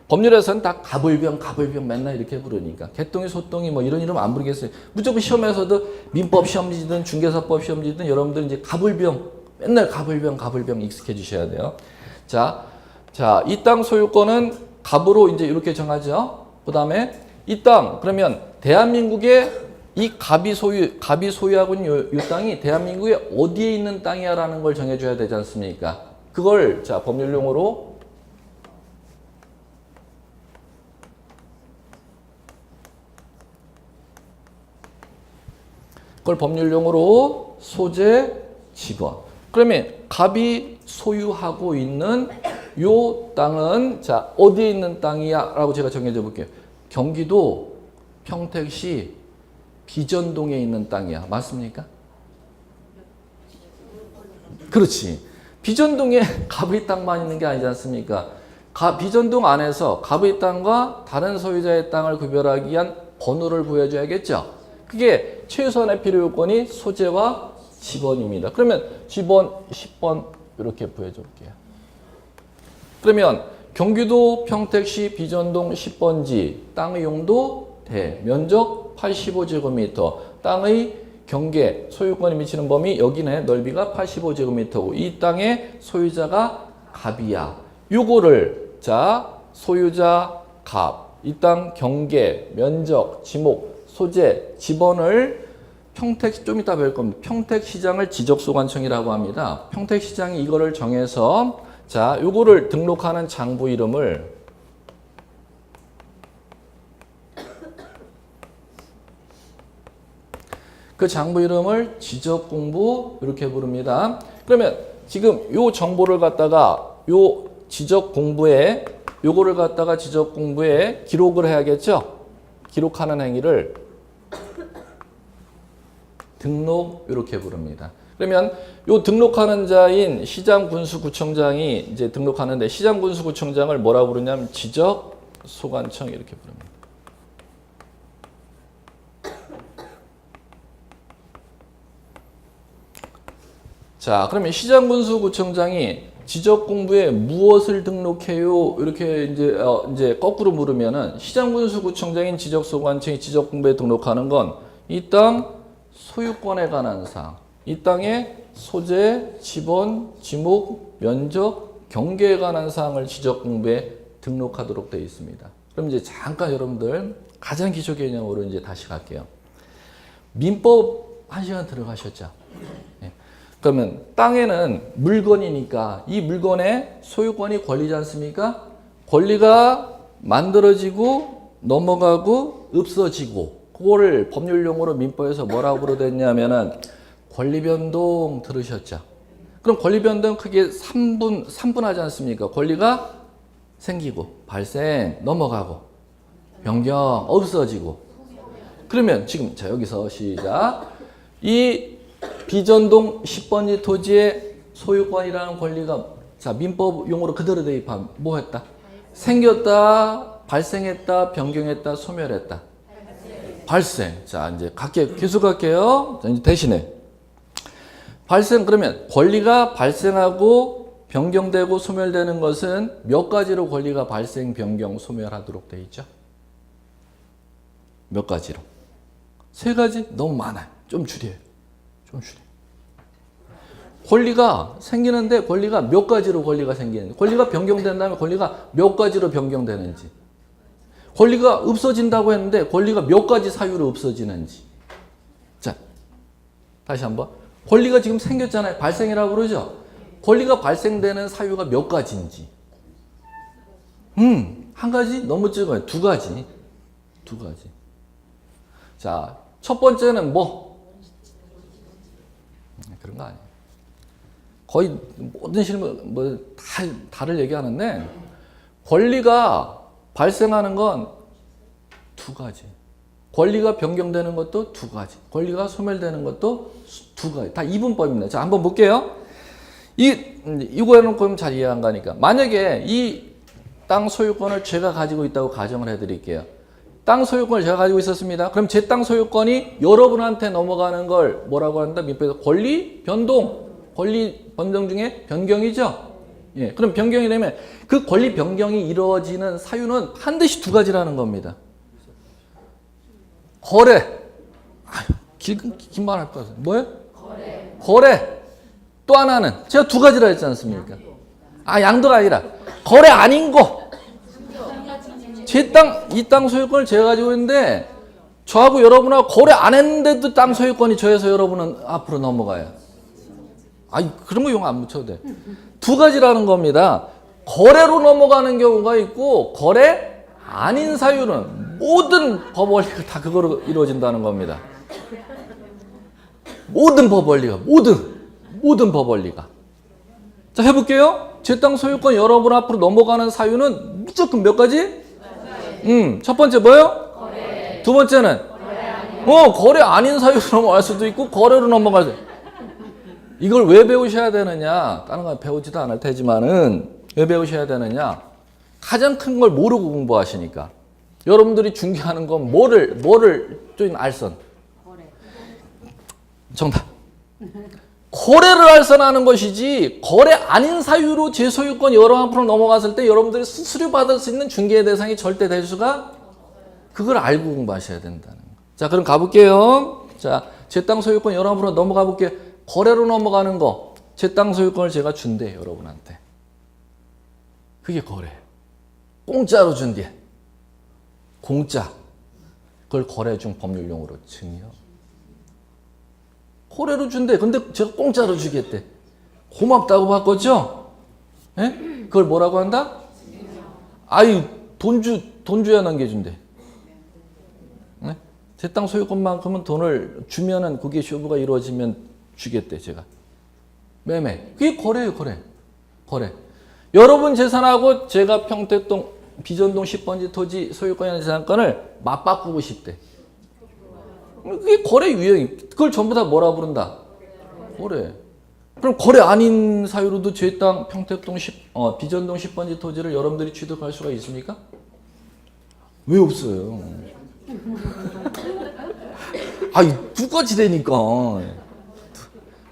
법률에서는 다 가불병 맨날 이렇게 부르니까 개똥이 소똥이 뭐 이런 이름 안 부르겠어요. 무조건 시험에서도 민법 시험지든 중개사법 시험지든 여러분들 이제 가불병 맨날 가불병 익숙해지셔야 돼요. 자, 이 땅 소유권은 갑으로 이제 이렇게 정하죠. 그 다음에 이 땅 그러면 대한민국의 이 갑이 소유하고 있는 이 땅이 대한민국에 어디에 있는 땅이야라는 걸 정해줘야 되지 않습니까? 그걸 자 법률용어로 그걸 법률용어로 소재, 지번. 그러면 갑이 소유하고 있는 요 땅은 자 어디에 있는 땅이야? 라고 제가 정해줘 볼게요. 경기도 평택시 비전동에 있는 땅이야. 맞습니까? 그렇지. 비전동에 갑의 땅만 있는 게 아니지 않습니까? 비전동 안에서 갑의 땅과 다른 소유자의 땅을 구별하기 위한 번호를 보여줘야겠죠. 그게 최소한의 필요 요건이 소재와 지번입니다. 그러면 지번 10번 이렇게 보여줄게요. 그러면 경기도 평택시 비전동 10번지 땅의 용도 대 면적 85제곱미터 땅의 경계 소유권이 미치는 범위 여기네 넓이가 85제곱미터고 이 땅의 소유자가 갑이야. 요거를 자 소유자 갑 이 땅 경계 면적 지목 소재 지번을 평택 좀 이따 배울 겁니다. 평택시장을 지적소관청이라고 합니다. 평택시장이 이거를 정해서 자 요거를 등록하는 장부 이름을 그 장부 이름을 지적공부 이렇게 부릅니다. 그러면 지금 요 정보를 갖다가 요 지적공부에 요거를 갖다가 지적공부에 기록을 해야겠죠. 기록하는 행위를 등록 이렇게 부릅니다. 그러면 요 등록하는 자인 시장군수구청장이 이제 등록하는데 시장군수구청장을 뭐라고 부르냐면 지적소관청 이렇게 부릅니다. 자, 그러면 시장군수구청장이 지적공부에 무엇을 등록해요? 이렇게 이제 거꾸로 물으면은 시장군수구청장인 지적소관청이 지적공부에 등록하는 건 이 땅 소유권에 관한 사항, 이 땅의 소재, 지번, 지목, 면적, 경계에 관한 사항을 지적공부에 등록하도록 되어 있습니다. 그럼 이제 잠깐 여러분들 가장 기초 개념으로 이제 다시 갈게요. 민법 1시간 들어가셨죠? 네. 그러면 땅에는 물건이니까 이 물건의 소유권이 권리지 않습니까? 권리가 만들어지고 넘어가고 없어지고 그거를 법률용어로 민법에서 뭐라고 부르댔냐면은 권리변동 들으셨죠? 그럼 권리변동 크게 3분 하지 않습니까? 권리가 생기고 발생 넘어가고 변경 없어지고 그러면 지금 자 여기서 시작 이 비전동 10번지 토지의 소유권이라는 권리가 자 민법 용어로 그대로 대입하면 뭐 했다? 생겼다, 발생했다, 변경했다, 소멸했다. 발생. 자 이제 계속 갈게요. 자, 이제 대신에 발생 그러면 권리가 발생하고 변경되고 소멸되는 것은 몇 가지로 권리가 발생, 변경, 소멸하도록 되어 있죠? 몇 가지로? 3가지? 너무 많아요. 좀 줄여요. 권리가 생기는데 권리가 몇 가지로 권리가 생기는지 권리가 변경된 다음에 권리가 몇 가지로 변경되는지 권리가 없어진다고 했는데 권리가 몇 가지 사유로 없어지는지 자 다시 한번 권리가 지금 생겼잖아요. 발생이라고 그러죠. 권리가 발생되는 사유가 몇 가지인지 한 가지? 너무 적어요. 2가지 자 첫 번째는 뭐 그런 거 아니에요. 거의 모든 실무 다를 얘기하는데 권리가 발생하는 건 2가지. 권리가 변경되는 것도 2가지. 권리가 소멸되는 것도 2가지. 다 이분법입니다. 자, 한번 볼게요. 이거 해놓고 잘 이해 안 가니까. 만약에 이 땅 소유권을 제가 가지고 있다고 가정을 해드릴게요. 땅 소유권을 제가 가지고 있었습니다. 그럼 제 땅 소유권이 여러분한테 넘어가는 걸 뭐라고 한다? 민법에서 권리 변동. 권리 변동 중에 변경이죠. 예, 그럼 변경이 되면 그 권리 변경이 이루어지는 사유는 반드시 2가지라는 겁니다. 거래. 긴 말 할 것 같아요. 뭐예요? 거래. 또 하나는 제가 2가지라 했지 않습니까? 양도가 아니라 거래 아닌 거. 제 땅, 이 땅 소유권을 제가 가지고 있는데 저하고 여러분하고 거래 안 했는데도 땅 소유권이 저에서 여러분은 앞으로 넘어가요. 그런 거 용 안 붙여도 돼. 2가지라는 겁니다. 거래로 넘어가는 경우가 있고 거래 아닌 사유는 모든 법 원리가 다 그거로 이루어진다는 겁니다. 모든 법 원리가 모든 법 원리가. 자, 해볼게요. 제 땅 소유권 여러분 앞으로 넘어가는 사유는 무조건 몇 가지? 첫 번째 뭐예요? 거래. 두 번째는 거래 아닌 사유로 넘어갈 수도 있고 거래로 넘어갈 수. 이걸 왜 배우셔야 되느냐? 다른 거 배우지도 않을 테지만은 왜 배우셔야 되느냐? 가장 큰 걸 모르고 공부하시니까. 여러분들이 중개하는 건 뭐를 좀 알선. 정답. 거래를 알선하는 것이지 거래 아닌 사유로 제 소유권 여러분 앞으로 넘어갔을 때 여러분들이 수수료 받을 수 있는 중개 대상이 절대 될 수가 그걸 알고 공부하셔야 된다는 거. 자, 그럼 가볼게요. 자, 제 땅 소유권 여러분 앞으로 넘어가 볼게요. 거래로 넘어가는 거. 제 땅 소유권을 제가 준대 여러분한테. 그게 거래. 공짜로 준대. 공짜. 그걸 거래 중 법률 용어로 증여. 거래로 준대. 근데 제가 공짜로 주겠대. 고맙다고 바꿨죠? 예? 그걸 뭐라고 한다? 아유, 돈 줘야 넘겨준대. 네? 제 땅 소유권만큼은 돈을 주면은 그게 쇼부가 이루어지면 주겠대, 제가. 매매. 그게 거래예요, 거래. 여러분 재산하고 제가 평택동 비전동 10번지 토지 소유권이나 재산권을 맞바꾸고 싶대. 그게 거래 유형이. 그걸 전부 다 뭐라 부른다? 거래. 그럼 거래 아닌 사유로도 제 땅 평택동 비전동 10번지 토지를 여러분들이 취득할 수가 있습니까? 왜 없어요? 아이, 두 가지 되니까.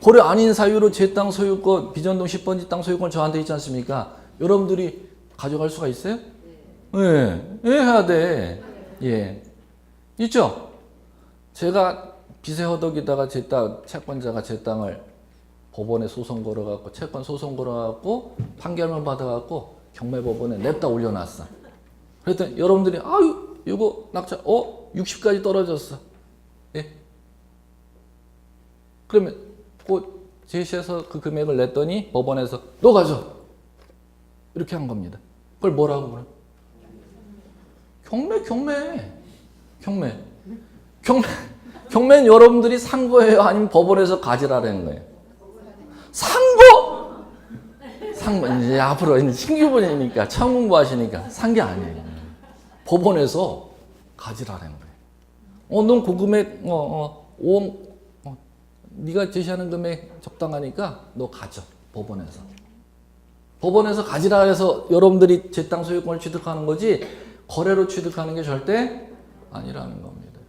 거래 아닌 사유로 제 땅 소유권, 비전동 10번지 땅 소유권 저한테 있지 않습니까? 여러분들이 가져갈 수가 있어요? 예, 해야 돼. 예. 있죠? 제가 빚에 허덕이다가 제 땅, 채권자가 제 땅을 법원에 소송 걸어갖고, 채권 소송 걸어갖고, 판결만 받아갖고, 경매법원에 냅다 올려놨어. 그랬더니 여러분들이, 아유, 이거 낙찰, 60까지 떨어졌어. 예? 그러면, 제시해서 그 금액을 냈더니 법원에서, 너 가져! 이렇게 한 겁니다. 그걸 뭐라고 그래? 경매는 여러분들이 산 거예요? 아니면 법원에서 가지라는 거예요? 산 거! 이제 앞으로 이제 신규분이니까, 처음 공부하시니까 산 게 아니에요. 법원에서 가지라는 거예요. 넌 그 금액, 5억, 네가 제시하는 금액 적당하니까 너 가져. 법원에서 가지라 해서 여러분들이 제 땅 소유권을 취득하는 거지 거래로 취득하는 게 절대 아니라는 겁니다.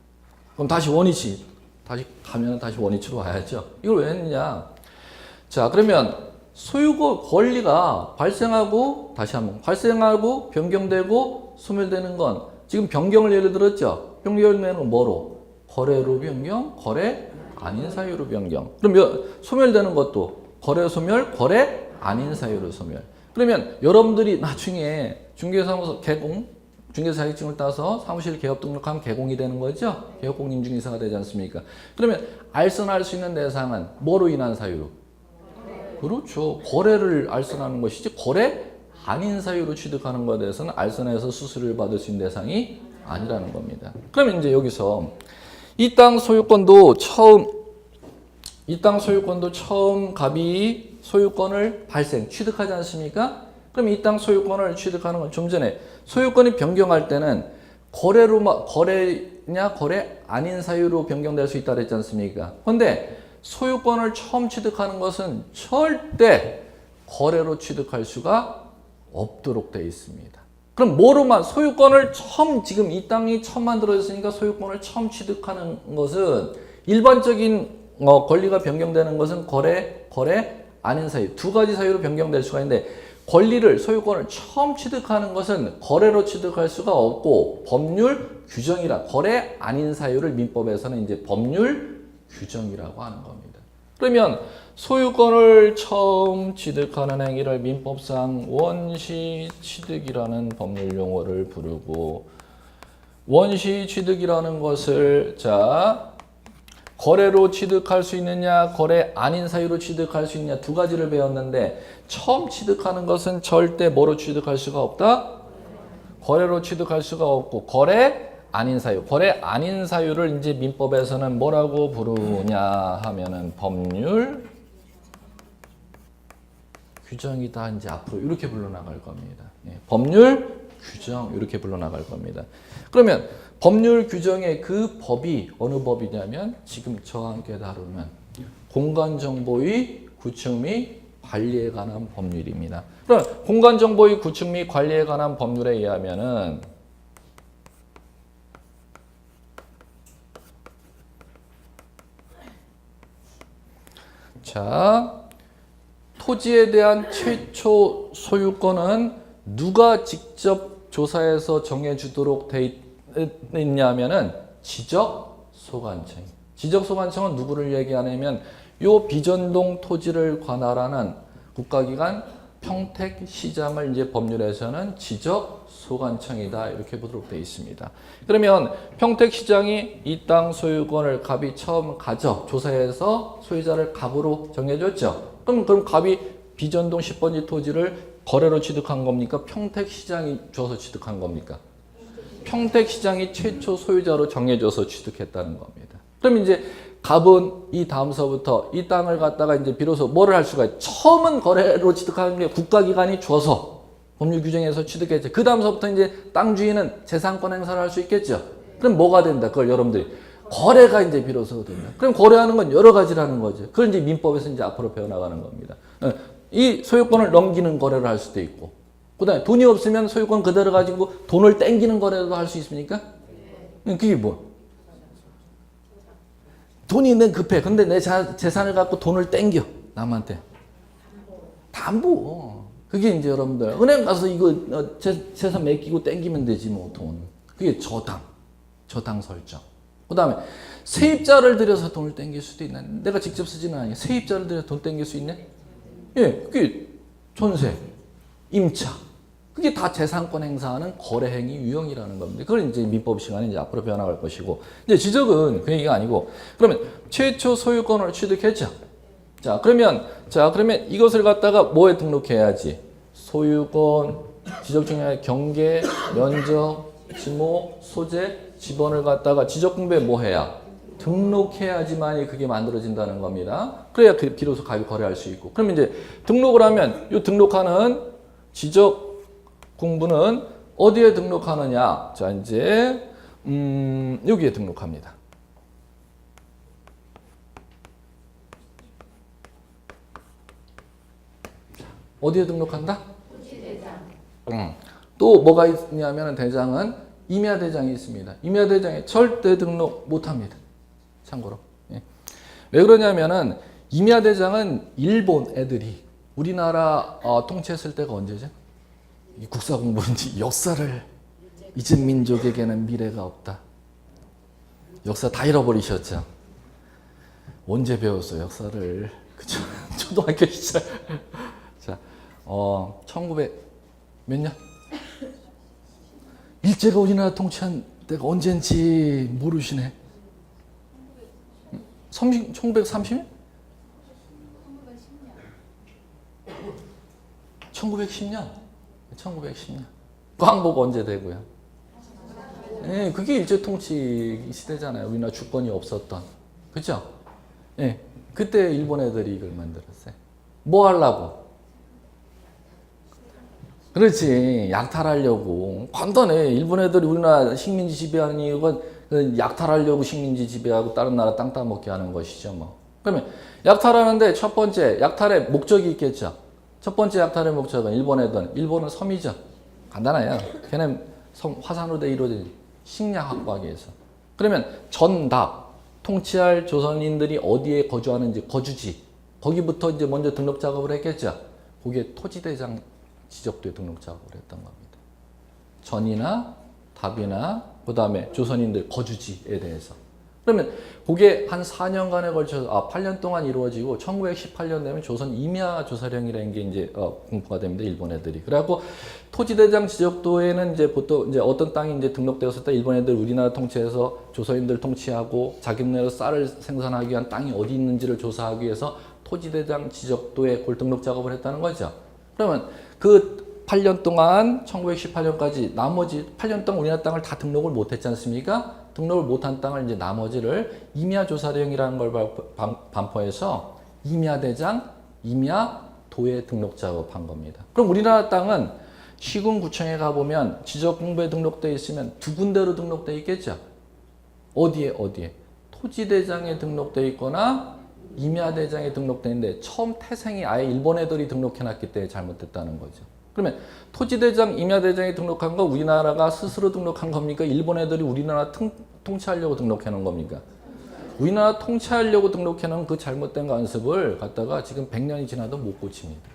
그럼 다시 원위치. 다시 가면 다시 원위치로 와야죠. 이걸 왜 했느냐. 자, 그러면 소유권 권리가 발생하고 변경되고 소멸되는 건 지금 변경을 예를 들었죠. 변경되는 뭐로? 거래로 변경, 거래 아닌 사유로 변경. 그럼 소멸되는 것도 거래 소멸, 거래 아닌 사유로 소멸. 그러면 여러분들이 나중에 중개사무소 중개사익증을 따서 사무실 개업 등록하면 개공이 되는 거죠. 개업공인중개사가 되지 않습니까? 그러면 알선할 수 있는 대상은 뭐로 인한 사유로? 그렇죠. 거래를 알선하는 것이지 거래 아닌 사유로 취득하는 것에 대해서는 알선해서 수수료를 받을 수 있는 대상이 아니라는 겁니다. 그러면 이제 여기서 이 땅 소유권도 처음 갑이 소유권을 취득하지 않습니까? 그럼 이 땅 소유권을 취득하는 건 좀 전에 소유권이 변경할 때는 거래냐 거래 아닌 사유로 변경될 수 있다 그랬지 않습니까? 그런데 소유권을 처음 취득하는 것은 절대 거래로 취득할 수가 없도록 되어 있습니다. 그럼 뭐로만 소유권을 지금 이 땅이 처음 만들어졌으니까 소유권을 처음 취득하는 것은 일반적인 권리가 변경되는 것은 거래 아닌 사유 두 가지 사유로 변경될 수가 있는데 소유권을 처음 취득하는 것은 거래로 취득할 수가 없고 법률 규정이라 거래 아닌 사유를 민법에서는 이제 법률 규정이라고 하는 겁니다. 그러면 소유권을 처음 취득하는 행위를 민법상 원시 취득이라는 법률 용어를 부르고 원시 취득이라는 것을 거래로 취득할 수 있느냐 거래 아닌 사유로 취득할 수 있느냐 두 가지를 배웠는데 처음 취득하는 것은 절대 뭐로 취득할 수가 없다? 거래로 취득할 수가 없고 거래 아닌 사유. 거래 아닌 사유를 이제 민법에서는 뭐라고 부르냐 하면은 법률 규정이다. 이제 앞으로 이렇게 불러나갈 겁니다. 예, 법률 규정 이렇게 불러나갈 겁니다. 그러면 법률 규정의 그 법이 어느 법이냐면 지금 저와 함께 다루는 공간정보의 구축 및 관리에 관한 법률입니다. 그럼 공간정보의 구축 및 관리에 관한 법률에 의하면은 자, 토지에 대한 최초 소유권은 누가 직접 조사해서 정해주도록 돼 있냐면은 지적소관청. 지적소관청은 누구를 얘기하냐면 요 비전동 토지를 관할하는 국가기관 평택시장을 이제 법률에서는 지적소관청이다 이렇게 보도록 되어 있습니다. 그러면 평택시장이 이 땅 소유권을 갑이 처음 조사해서 소유자를 갑으로 정해줬죠. 그럼 갑이 비전동 10번지 토지를 거래로 취득한 겁니까? 평택시장이 줘서 취득한 겁니까? 평택시장이 최초 소유자로 정해줘서 취득했다는 겁니다. 그럼 이제 갑은 이 다음서부터 이 땅을 갖다가 이제 비로소 뭐를 할 수가 있어요? 처음은 거래로 취득하는 게 국가기관이 줘서 법률 규정에서 취득했죠. 그 다음서부터 이제 땅 주인은 재산권 행사를 할 수 있겠죠. 그럼 뭐가 된다? 그걸 여러분들이 거래가 이제 비로소 된다. 그럼 거래하는 건 여러 가지라는 거죠. 그걸 이제 민법에서 이제 앞으로 배워나가는 겁니다. 이 소유권을 넘기는 거래를 할 수도 있고, 그 다음에 돈이 없으면 소유권 그대로 가지고 돈을 땡기는 거래도 할 수 있습니까? 그게 뭐? 돈이 있는 급해. 근데 내 재산을 갖고 돈을 땡겨. 남한테. 담보. 그게 이제 여러분들 은행 가서 이거 재산 맡기고 땡기면 되지 뭐 돈. 그게 저당 설정. 그 다음에 세입자를 들여서 돈을 땡길 수도 있나? 내가 직접 쓰지는 않아요. 세입자를 들여서 돈 땡길 수 있네? 예, 그게 전세, 임차. 그게 다 재산권 행사하는 거래 행위 유형이라는 겁니다. 그걸 이제 민법 시간에 이제 앞으로 배워나갈 것이고, 이제 지적은 그 얘기가 아니고, 그러면 최초 소유권을 취득했죠. 그러면 이것을 갖다가 뭐에 등록해야지? 소유권, 지적 중에 경계, 면적, 지목, 소재, 지번을 갖다가 지적 공부에 뭐 해야? 등록해야지만이 그게 만들어진다는 겁니다. 그래야 비로소 갑이 거래할 수 있고. 그럼 이제 등록을 하면 이 등록하는 지적 공부는 어디에 등록하느냐? 자, 이제 여기에 등록합니다. 어디에 등록한다? 토지대장. 또 뭐가 있냐면 대장은 임야대장이 있습니다. 임야대장에 절대 등록 못합니다. 참고로. 예. 왜 그러냐면은 임야대장은 일본 애들이 우리나라 통치했을 때가 언제죠? 이 국사 공부인지 역사를 잊은 민족에게는 미래가 없다. 역사 다 잃어버리셨죠. 언제 배웠어요 역사를? 그쵸? 초등학교 시절. 자, 1900 몇 년? 일제가 우리나라 통치한 때가 언젠지 모르시네. 1930년? 1910년. 1910년. 그 항복 언제 되고요? 예, 그게 일제 통치 시대잖아요. 우리나라 주권이 없었던. 그죠? 예. 그때 일본 애들이 이걸 만들었어요. 뭐 하려고? 그렇지. 약탈하려고. 간단해. 일본 애들이 우리나라 식민지 지배하는 이유가 약탈하려고 식민지 지배하고 다른 나라 땅 따먹게 하는 것이죠. 뭐. 그러면 약탈하는데 첫 번째 약탈의 목적이 있겠죠. 첫 번째 약탈의 목적은 일본은 섬이죠. 간단해요. 걔는 화산으로 돼 이루어진 식량 확보하기 위해서. 그러면 전답 통치할 조선인들이 어디에 거주하는지 거주지 거기부터 이제 먼저 등록 작업을 했겠죠. 거기에 토지대장 지적도에 등록 작업을 했던 겁니다. 전이나 답이나 그 다음에 조선인들 거주지에 대해서. 그러면 그게 한 4년간에 걸쳐서 8년 동안 이루어지고 1918년 되면 조선 임야 조사령이라는 게 이제 공포가 됩니다. 일본 애들이. 그래갖고 토지대장 지적도에는 이제 보통 이제 어떤 땅이 이제 등록되었을 때 일본 애들 우리나라 통치해서 조선인들 통치하고 자기네로 쌀을 생산하기 위한 땅이 어디 있는지를 조사하기 위해서 토지대장 지적도에 골 등록 작업을 했다는 거죠. 그러면 그 18년 동안 1918년까지 나머지 8년 동안 우리나라 땅을 다 등록을 못했지 않습니까? 등록을 못한 땅을 이제 나머지를 임야조사령이라는 걸 반포해서 임야대장, 임야도에 등록 작업한 겁니다. 그럼 우리나라 땅은 시군구청에 가보면 지적공부에 등록되어 있으면 두 군데로 등록되어 있겠죠? 어디에? 토지대장에 등록되어 있거나 임야대장에 등록되어 있는데 처음 태생이 아예 일본 애들이 등록해놨기 때문에 잘못됐다는 거죠. 그러면 토지대장, 임야대장에 등록한 거 우리나라가 스스로 등록한 겁니까? 일본 애들이 우리나라 통치하려고 등록해놓은 겁니까? 우리나라 통치하려고 등록해놓은 그 잘못된 관습을 갖다가 지금 100년이 지나도 못 고칩니다.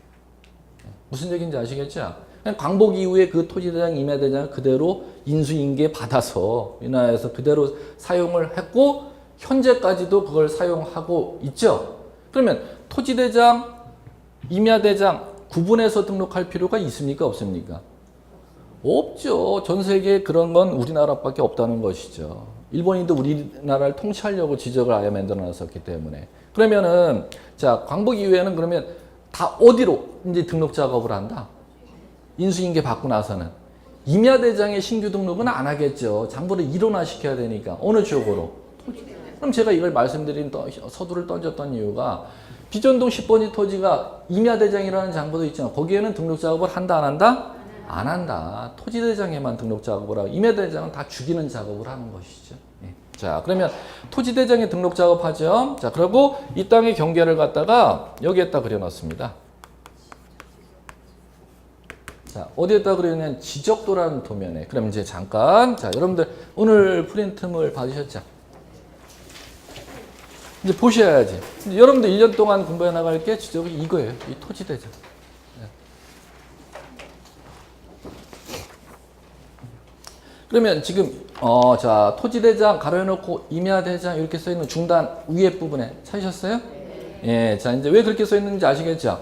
무슨 얘기인지 아시겠죠? 그냥 광복 이후에 그 토지대장, 임야대장을 그대로 인수인계 받아서 우리나라에서 그대로 사용을 했고 현재까지도 그걸 사용하고 있죠. 그러면 토지대장, 임야대장 구분해서 등록할 필요가 있습니까? 없습니까? 없죠. 전 세계에 그런 건 우리나라밖에 없다는 것이죠. 일본인도 우리나라를 통치하려고 지적을 아예 만들어 놨었기 때문에. 그러면은 자, 광복 이후에는 그러면 다 어디로 이제 등록 작업을 한다? 인수인계 받고 나서는 임야대장의 신규 등록은 안 하겠죠. 장부를 일원화시켜야 되니까. 어느 쪽으로? 그럼 제가 이걸 말씀드린 서두를 던졌던 이유가 비전동 10번지 토지가 임야대장이라는 장부도 있잖아. 거기에는 등록 작업을 한다 안 한다? 안 한다. 토지대장에만 등록 작업을 하고 임야대장은 다 죽이는 작업을 하는 것이죠. 네. 자, 그러면 토지대장에 등록 작업하죠. 자, 그리고 이 땅의 경계를 갖다가 여기에다 그려놨습니다. 자, 어디에다 그려냐면 지적도라는 도면에. 그럼 이제 잠깐, 자, 여러분들 오늘 프린트물 받으셨죠? 이제 보셔야지. 이제 여러분들 1년 동안 공부해 나갈 게 지적이 이거예요. 이 토지대장. 네. 그러면 지금 자, 토지대장 가로해놓고 임야대장 이렇게 써 있는 중단 위에 부분에 찾으셨어요? 예, 자, 이제 왜 그렇게 써 있는지 아시겠죠?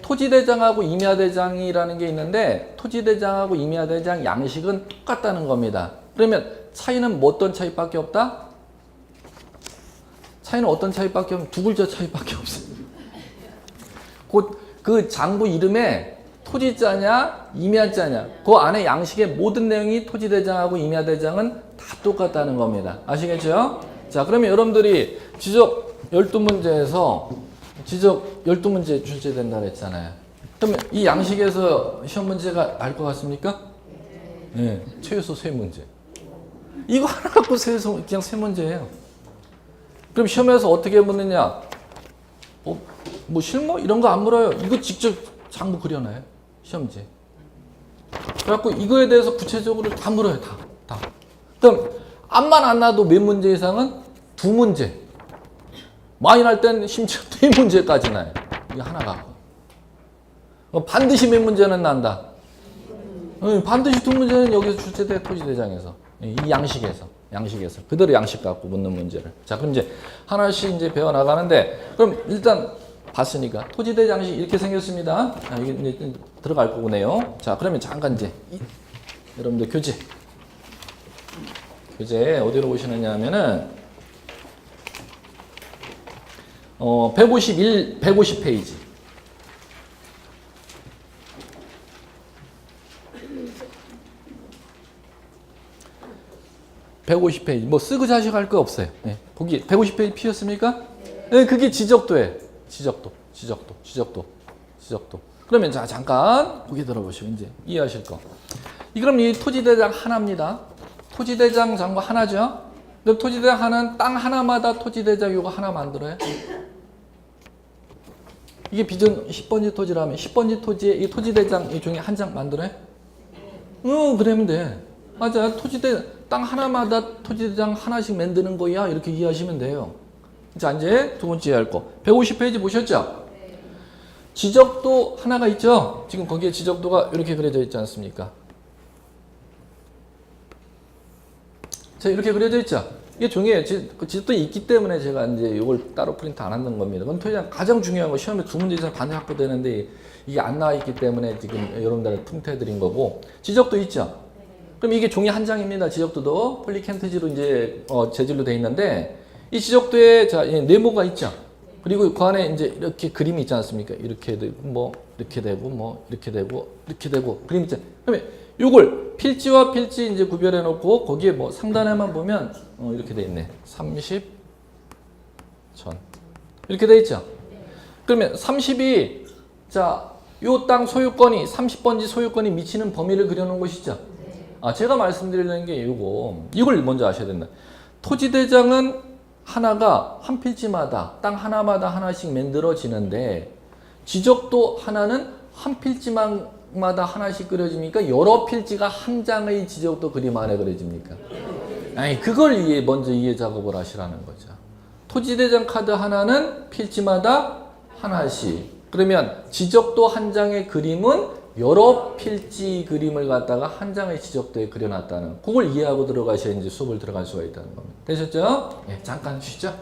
토지대장하고 임야대장이라는 게 있는데 토지대장하고 임야대장 양식은 똑같다는 겁니다. 그러면 차이는 뭐 어떤 차이밖에 없다? 차이는 어떤 차이밖에 없으면 두 글자 차이밖에 없어요. 곧 그 장부 이름에 토지자냐 임야자냐 그 안에 양식의 모든 내용이 토지대장하고 임야대장은 다 똑같다는 겁니다. 아시겠죠? 자, 그러면 여러분들이 지적 12문제에서 지적 12문제 출제된다 그랬잖아요. 그러면 이 양식에서 시험 문제가 날 것 같습니까? 네, 최소 3문제. 이거 하나 갖고 그냥 3문제예요. 그럼 시험에서 어떻게 묻느냐? 뭐 실무 이런 거 안 물어요. 이거 직접 장부 그려놔요. 시험지. 그래갖고 이거에 대해서 구체적으로 다 물어요. 다. 그럼 암만 안 나도 몇 문제 이상은 2문제. 많이 날 때는 심지어 4문제까지 나요. 이거 하나 갖고. 반드시 몇 문제는 난다. 반드시 2문제는 여기서 출제돼 토지대장에서. 이 양식에서 그대로 양식 갖고 묻는 문제를. 자, 그럼 이제 하나씩 이제 배워 나가는데, 그럼 일단 봤으니까 토지대 양식 이렇게 생겼습니다. 자, 이게 이제 들어갈 거네요. 자, 그러면 잠깐 이제 여러분들 교재 어디로 오시느냐 하면은 150페이지. (150페이지) 뭐 쓰고 자식 할 거 없어요. 네. 거기 150페이지 피셨습니까? 네, 그게 지적도예요. 지적도. 그러면 자, 잠깐 거기 들어보시면 이제 이해하실 거. 그럼 이 토지대장 하나입니다. 토지대장 장부 하나죠. 그럼 토지대장 하나는 땅 하나마다 토지대장 이거 하나 만들어요. 이게 비전 10번지 토지라면 10번지 토지에 이 토지대장 이 종이 한 장 만들어요? 그러면 돼. 맞아. 땅 하나마다 토지대장 하나씩 만드는 거야. 이렇게 이해하시면 돼요. 자, 이제 두 번째 할 거. 150페이지 보셨죠? 네. 지적도 하나가 있죠? 지금 거기에 지적도가 이렇게 그려져 있지 않습니까? 자, 이렇게 그려져 있죠? 이게 종이에 지적도 있기 때문에 제가 이제 이걸 따로 프린트 안 하는 겁니다. 그럼 토지대장 가장 중요한 거 시험에 2문제 이상 반드시 확보되는데 이게 안 나와 있기 때문에 지금 여러분들 프린트 해드린 거고. 지적도 있죠? 그럼 이게 종이 한 장입니다. 지적도도 폴리캔트지로 이제 재질로 되어 있는데 이 지적도에 자 네모가 있죠. 그리고 그 안에 이제 이렇게 그림이 있지 않습니까? 이렇게 뭐 이렇게 되고 뭐 이렇게 되고 이렇게 되고 그림 있잖아요. 그러면 요걸 필지와 필지 이제 구별해 놓고 거기에 뭐 상단에만 보면 이렇게 돼 있네. 30전 이렇게 돼 있죠. 그러면 30이 자, 요 땅 소유권이 30번지 소유권이 미치는 범위를 그려놓은 것이죠. 아, 제가 말씀드리는 게 이걸 먼저 아셔야 된다. 토지대장은 하나가 한 필지마다 땅 하나마다 하나씩 만들어지는데 지적도 하나는 한 필지마다 하나씩 그려집니까? 여러 필지가 한 장의 지적도 그림 안에 그려집니까? 아니, 그걸 먼저 이해 작업을 하시라는 거죠. 토지대장 카드 하나는 필지마다 하나씩. 그러면 지적도 한 장의 그림은 여러 필지 그림을 갖다가 한 장의 지적도에 그려놨다는 그걸 이해하고 들어가셔야 이제 수업을 들어갈 수가 있다는 겁니다. 되셨죠? 예, 잠깐 쉬죠.